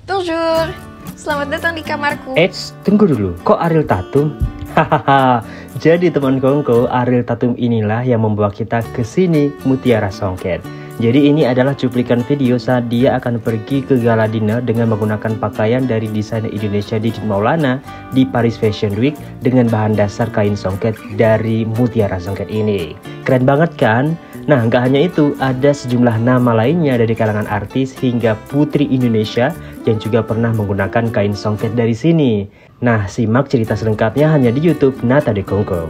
Bonjour, selamat datang di kamarku. Tunggu dulu, kok Ariel Tatum? Hahaha, jadi teman kongko, Ariel Tatum inilah yang membawa kita ke sini, Mutiara Songket. Jadi ini adalah cuplikan video saat dia akan pergi ke gala dinner dengan menggunakan pakaian dari desainer Indonesia Didit Maulana di Paris Fashion Week dengan bahan dasar kain songket dari Mutiara Songket ini. Keren banget kan? Nah, nggak hanya itu, ada sejumlah nama lainnya dari kalangan artis hingga putri Indonesia yang juga pernah menggunakan kain songket dari sini. Nah, simak cerita selengkapnya hanya di YouTube Nata de Kongko.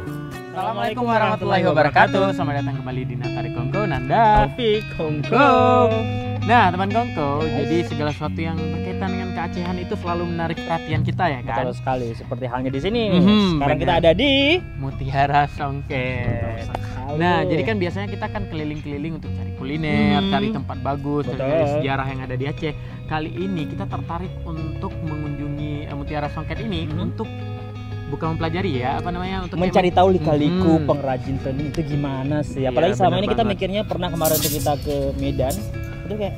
Assalamualaikum warahmatullahi wabarakatuh. Selamat datang kembali di Nata de Kongko. Nanda Taufik Kongko. Nah, teman Kongko, jadi segala sesuatu yang berkaitan dengan keacehan itu selalu menarik perhatian kita ya kan? Betul sekali, seperti halnya di sini. Sekarang bener. kita ada di Mutiara Songket. Nah, jadi kan biasanya kita kan keliling-keliling untuk cari kuliner, cari tempat bagus, cari sejarah yang ada di Aceh. Kali ini kita tertarik untuk mengunjungi Mutiara Songket ini untuk bukan mempelajari ya, apa namanya, untuk mencari tahu lika-liku pengrajin tenun itu gimana sih. Apalagi Iya, selama ini kita banget. mikirnya pernah kemarin tuh kita ke Medan, itu kayak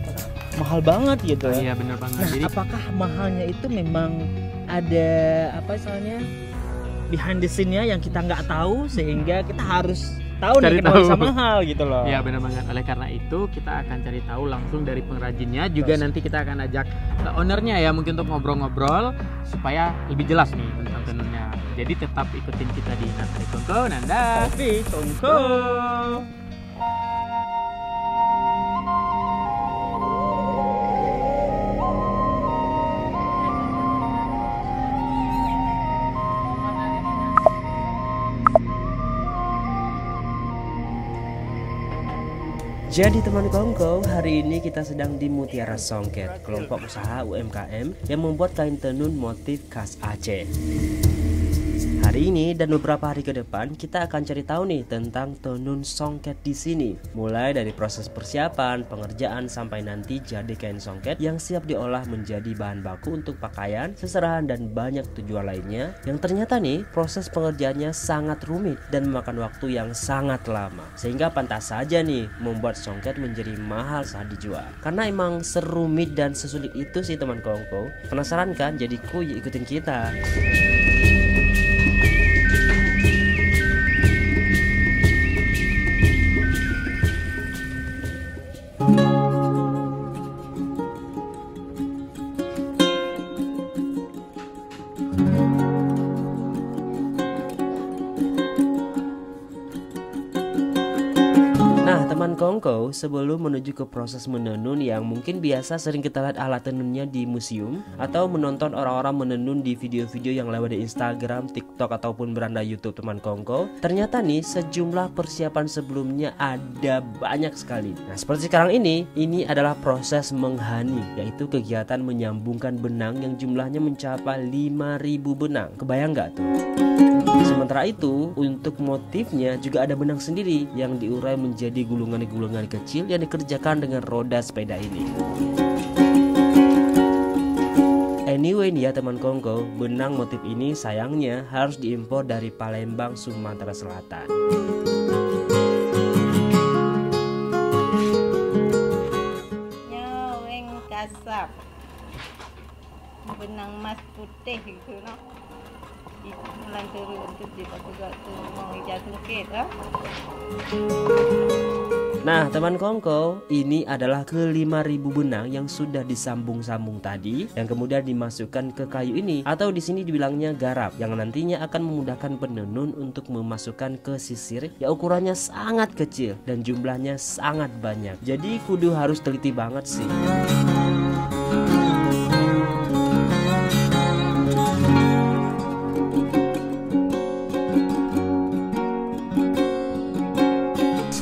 mahal banget gitu. Iya, bener banget. Nah, Jadi apakah mahalnya itu memang ada apa istilahnya behind the scene-nya yang kita nggak tahu sehingga kita harus tahu Cari nih kenapa tahu. bisa mahal gitu loh. iya, bener banget. Oleh karena itu kita akan cari tahu langsung dari pengrajinnya. Juga nanti kita akan ajak ownernya ya, mungkin untuk ngobrol-ngobrol supaya lebih jelas nih tentang tenunnya. Jadi tetap ikutin kita di Nata de Kongko, Nanda Taufik Kongko. Jadi teman kongko, hari ini kita sedang di Mutiara Songket, kelompok usaha UMKM yang membuat kain tenun motif khas Aceh. Hari ini dan beberapa hari ke depan kita akan cari tahu nih tentang tenun songket di sini. Mulai dari proses persiapan, pengerjaan sampai nanti jadi kain songket yang siap diolah menjadi bahan baku untuk pakaian, seserahan dan banyak tujuan lainnya. Yang ternyata nih proses pengerjaannya sangat rumit dan memakan waktu yang sangat lama. Sehingga pantas saja nih membuat songket menjadi mahal saat dijual. Karena emang serumit dan sesulit itu sih teman kongko. Penasaran kan? Jadi kuy ikutin kita. Nah teman kongko, sebelum menuju ke proses menenun yang mungkin biasa sering kita lihat alat tenunnya di museum atau menonton orang-orang menenun di video-video yang lewat di Instagram, TikTok ataupun beranda YouTube teman kongko, ternyata nih sejumlah persiapan sebelumnya ada banyak sekali. Nah seperti sekarang ini adalah proses menghani, yaitu kegiatan menyambungkan benang yang jumlahnya mencapai 5.000 benang. Kebayang nggak tuh? Sementara itu, untuk motifnya juga ada benang sendiri yang diurai menjadi gulungan-gulungan kecil yang dikerjakan dengan roda sepeda ini. Anyway nih ya teman kongko, benang motif ini sayangnya harus diimpor dari Palembang, Sumatera Selatan. Nyaweng kasap benang emas putih gitu no. Mulan turun untuk juga tu mau ijaz lukit Nah teman kongko, ini adalah ke-5.000 benang yang sudah disambung-sambung tadi, yang kemudian dimasukkan ke kayu ini, atau di sini dibilangnya garap, yang nantinya akan memudahkan penenun untuk memasukkan ke sisir yang ukurannya sangat kecil dan jumlahnya sangat banyak. Jadi kudu harus teliti banget sih.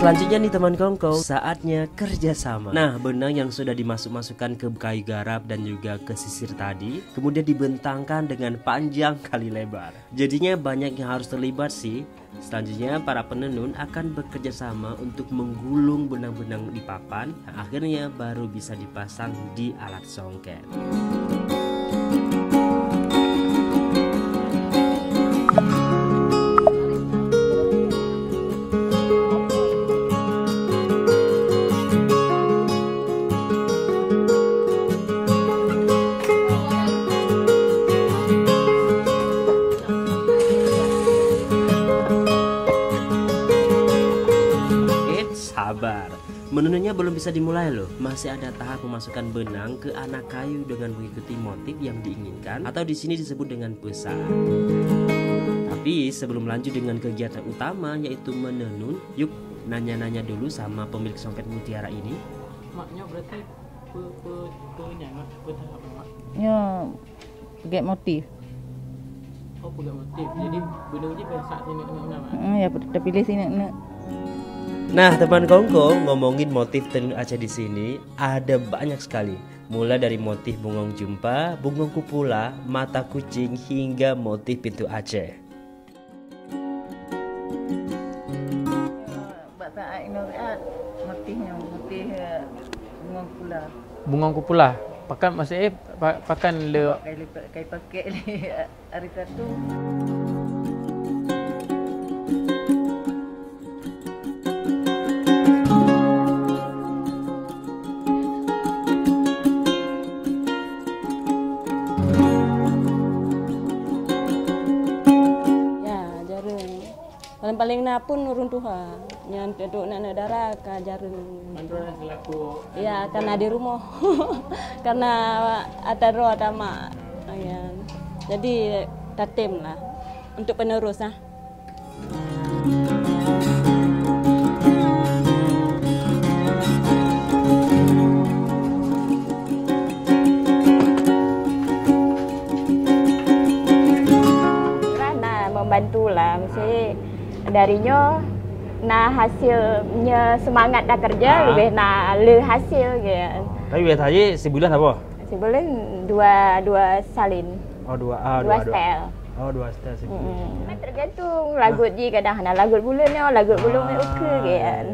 Selanjutnya nih teman kongko, saatnya kerjasama. Nah benang yang sudah dimasukkan ke kayu garap dan juga ke sisir tadi kemudian dibentangkan dengan panjang kali lebar. Jadinya banyak yang harus terlibat sih. Selanjutnya para penenun akan bekerja sama untuk menggulung benang-benang di papan. Nah, akhirnya baru bisa dipasang di alat songket. Menenunnya belum bisa dimulai loh, masih ada tahap memasukkan benang ke anak kayu dengan mengikuti motif yang diinginkan atau di sini disebut dengan pesa. Tapi sebelum lanjut dengan kegiatan utama yaitu menenun, yuk nanya-nanya dulu sama pemilik songket mutiara ini. Maknya berarti tahap mak. Ya, pakai motif. Oh, pakai motif. Jadi benangnya biasa sini nama. Ya, kita pilih sini. Nah, teman Kongko, ngomongin motif tenun Aceh di sini ada banyak sekali. Mulai dari motif bungong jumpa, bungong kupula, mata kucing hingga motif pintu Aceh. Motifnya motif bunga pula. Bungong kupula. Pakan masih pakan le Kayak pakai hari tu. Paling na pun runtuhan yang untuk nak darah ke jarum. Mandora selaku. Ya, karena di rumah. Karena ada roh ada mak. Ya. Jadi tatim lah untuk penerus lah. Karena membantu lah, mesti darinya nah hasilnya semangat dah kerja lebih nah le hasil gitu. Tapi biasa aja sebulan apa? Sebulan dua salin. Oh dua setel. Oh dua setel sebulan. Tergantung lagut je kadang nah lagut bulan ni lagut bulan ni okey gitu.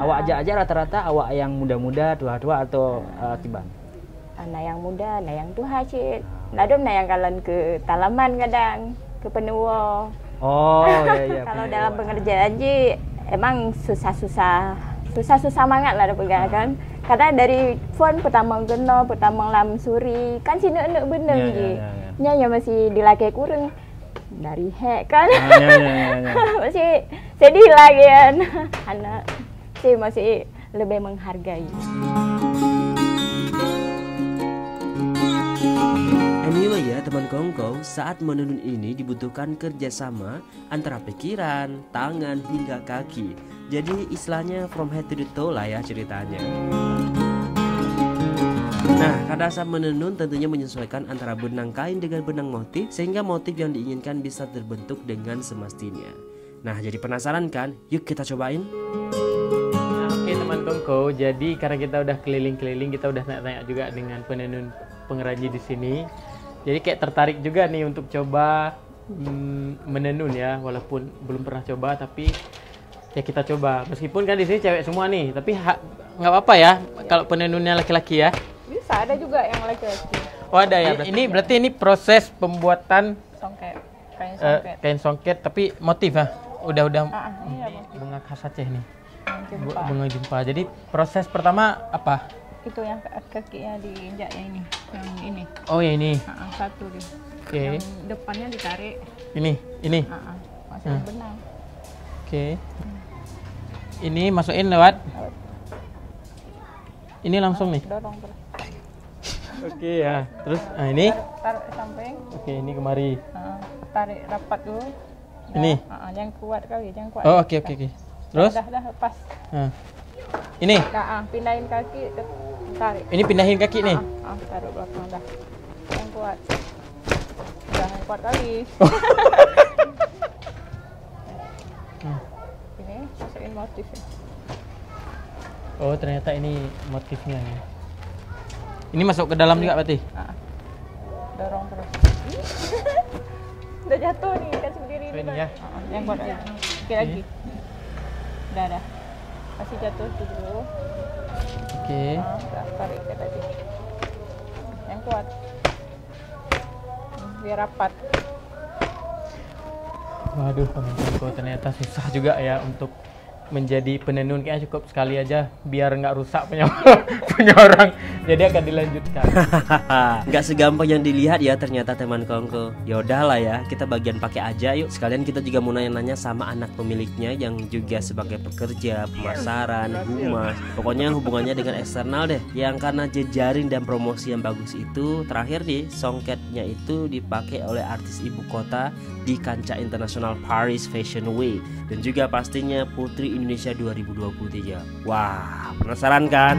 Awak aja rata-rata awak yang muda-muda, tua-tua atau kiban? Anak yang muda, anak yang tua cik. Ladum nak yang kalan ke talaman kadang, ke penua. Oh iya. Kalau dalam pengerjaan je emang susah banget lah pegang kan. Karena dari phone pertama kena, pertama lam suri kan sini nak benda je. Nya masih dilakai kurang dari hack kan. Masih sedih lagi kan. Anak masih lebih menghargai. Anyway ya teman Kongko, saat menenun ini dibutuhkan kerjasama antara pikiran, tangan hingga kaki. Jadi istilahnya from head to the toe lah ya ceritanya. Nah, pada saat menenun tentunya menyesuaikan antara benang kain dengan benang motif sehingga motif yang diinginkan bisa terbentuk dengan semestinya. Nah, jadi penasaran kan? Yuk kita cobain. Nah, oke teman Kongko, jadi karena kita udah keliling-keliling, kita udah tanya-tanya juga dengan penenun pengrajin di sini. Jadi kayak tertarik juga nih untuk coba menenun ya, walaupun belum pernah coba tapi ya kita coba. Meskipun kan di sini cewek semua nih, tapi nggak apa-apa ya kalau penenunnya laki-laki ya. Bisa ada juga yang laki-laki. Oh ada ya. Ini berarti ini proses pembuatan Songket, kain songket. kain songket tapi motif ya. Udah Iya, bunga khas Aceh nih. jumpa. Bunga jumpa. Jadi proses pertama apa? Itu yang kakinya diinjak yang ini. Oh ya ini. Satu dia. Oke. Yang depannya ditarik. Ini. Masukin benang. Oke. Ini masukin lewat. Ini langsung nih. Dorong terus. Oke ya. Terus ini. Tarik samping. Oke, ini kemari. Tarik rapat dulu. Ini. Yang kuat kali, yang kuat. Oh, oke. Terus? Dah lepas. Nah. Ini. Pindahin kaki, tarik. Ini pindahin kaki nih. Taruh belakang dah. Yang kuat. Dah yang kuat kali. Ini masukin motifnya. Oh, ternyata ini motifnya nih. Ini masuk ke dalam juga berarti? Dorong terus. Udah jatuh nih kan sendiri ini ya. Yang kuat lagi. Sikit lagi. Dah. Kasih jatuh dulu. Oke. Tarik ke tadi. Yang kuat. Biar rapat. Waduh, teman-teman, ternyata susah juga ya untuk menjadi penenun kayaknya cukup sekali aja biar nggak rusak punya punya orang, jadi akan dilanjutkan. Nggak segampang yang dilihat ya ternyata teman Kongko. Ya udahlah ya, kita bagian pakai aja yuk. Sekalian kita juga mau nanya-nanya sama anak pemiliknya yang juga sebagai pekerja pemasaran, humas, pokoknya hubungannya dengan eksternal deh. Yang karena jejaring dan promosi yang bagus itu, terakhir nih songketnya itu dipakai oleh artis ibu kota di kancah internasional Paris Fashion Week dan juga pastinya Putri Indonesia 2023. Wah, penasaran kan?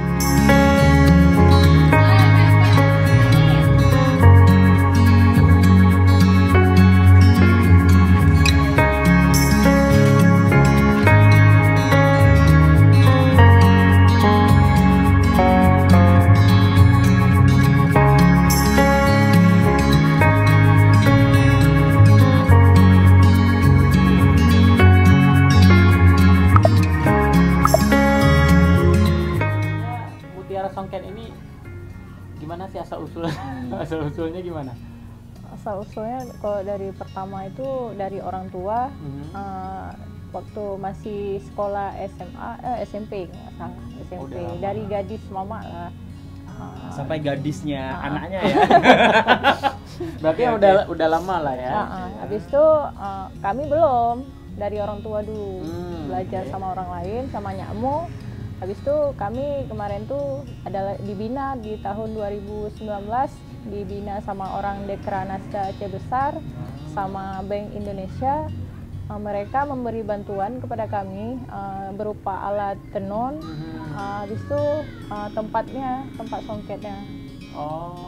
Songket ini gimana sih asal usulnya? Asal usulnya gimana? Asal usulnya kalau dari pertama itu dari orang tua, waktu masih sekolah SMP nggak salah, SMP dari gadis mama lah. Sampai gadisnya anaknya ya. Berarti udah lama lah ya. Habis itu kami belum, dari orang tua dulu belajar sama orang lain, sama nyakmu. Habis itu kami kemarin tuh adalah dibina di tahun 2019, dibina sama orang Dekranasda Aceh Besar sama Bank Indonesia. Mereka memberi bantuan kepada kami berupa alat tenun, habis itu tempat songketnya.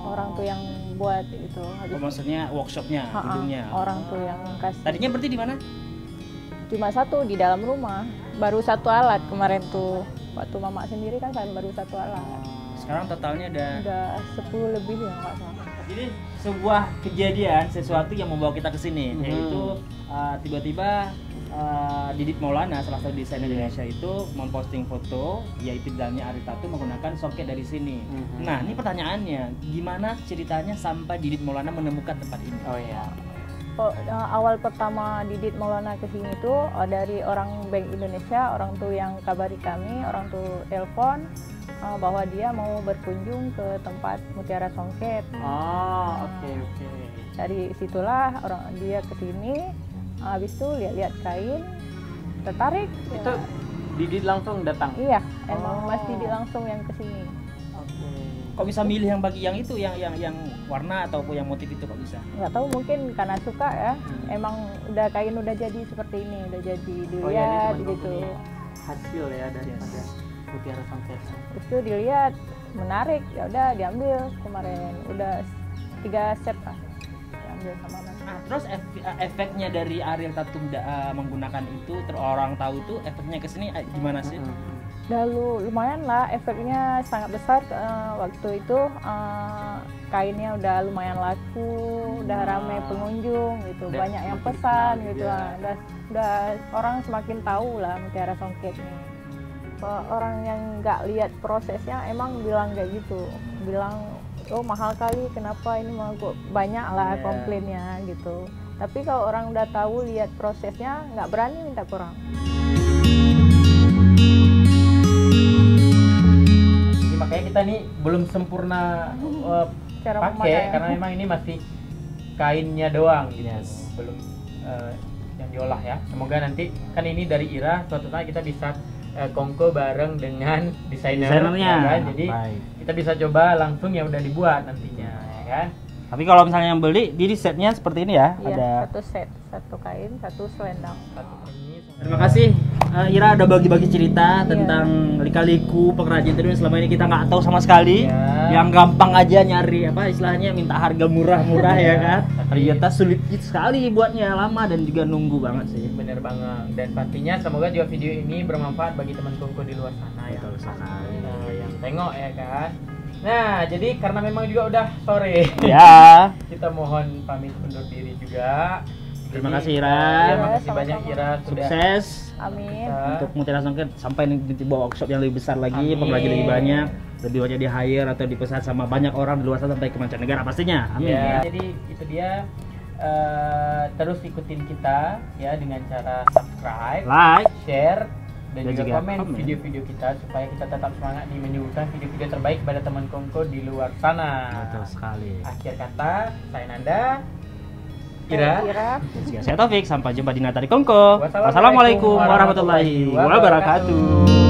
Orang tuh yang buat itu. Maksudnya workshopnya, gedungnya. Orang tuh yang kasih. Tadinya berarti di mana? Cuma satu di dalam rumah, baru satu alat kemarin tuh. Waktu mama sendiri kan baru satu alat. Sekarang totalnya udah 10 lebih ya nggak salah. Jadi sebuah kejadian, sesuatu yang membawa kita ke sini, yaitu tiba-tiba Didit Maulana, salah satu desainer Indonesia itu memposting foto, yaitu di dalamnya Ari Tattoo menggunakan songket dari sini. Nah, ini pertanyaannya, gimana ceritanya sampai Didit Maulana menemukan tempat ini? Oh iya. Awal pertama Didit Maulana kesini tuh dari orang Bank Indonesia, orang tuh yang kabari kami, orang tuh telepon bahwa dia mau berkunjung ke tempat Mutiara Songket. Oke. Dari situlah dia kesini, habis itu lihat-lihat kain, tertarik. Itu Didit langsung datang? Iya, emang Mas Didit langsung yang kesini. Kok bisa milih yang bagi yang itu, yang warna ataupun yang motif itu kok bisa? Nggak tahu, mungkin karena suka ya. Emang udah kain udah jadi seperti ini, udah jadi dilihat gitu. Hasil ya dari Mutiara Songket. Itu dilihat menarik, ya udah diambil kemarin. Udah 3 set lah diambil sama Mas. Nah, terus efeknya dari Ariel Tattoo menggunakan itu, orang tahu itu efeknya ke sini gimana sih? Lalu lumayan lah, efeknya sangat besar. Waktu itu kainnya udah lumayan laku, udah ramai pengunjung gitu, banyak yang pesan gitu lah. Udah orang semakin tahu lah Mutiara Songket ini. Orang yang nggak lihat prosesnya emang bilang kayak gitu, bilang oh mahal kali, kenapa ini mau banyak lah komplainnya gitu. Tapi kalau orang udah tahu lihat prosesnya, nggak berani minta kurang. Makanya kita nih belum sempurna pakai karena memang ini masih kainnya doang gitu. Belum yang diolah ya. Semoga nanti kan ini dari Ira, suatu saat kita bisa kongko bareng dengan desainernya kan? Jadi kita bisa coba langsung yang udah dibuat nantinya ya kan. Tapi kalau misalnya yang beli, jadi setnya seperti ini ya? Iya, ada satu set, satu kain, satu selendang. Terima kasih Ira udah bagi-bagi cerita tentang lika-liku pengrajin tenun selama ini kita nggak tahu sama sekali. Yang gampang aja nyari apa istilahnya minta harga murah-murah ya kan. Ternyata sulit sekali buatnya, lama dan juga nunggu banget sih. Bener banget. Dan pastinya semoga juga video ini bermanfaat bagi teman kongko di luar sana ya. Betul sekali. Yang tengok ya kan. Nah, jadi karena memang juga udah sore. Ya. Kita mohon pamit undur diri juga. Terima kasih Ira. Terima kasih banyak Ira, sukses. Amin. Untuk Mutiara Songket sampai nanti bawa workshop yang lebih besar lagi, pengrajin lebih banyak di hire atau dipesan sama banyak orang di luar sana sampai ke mancanegara pastinya. Amin. Ya, jadi itu dia. Terus ikutin kita ya dengan cara subscribe, like, share, dan juga komen video-video kita supaya kita tetap semangat di menyuguhkan video-video terbaik pada teman Kongko di luar sana. Betul sekali. Akhir kata, saya Nanda, Ira, Dan juga saya Taufik. Sampai jumpa di Nata di Kongko. Wassalamualaikum Wassalamualaikum warahmatullahi wabarakatuh.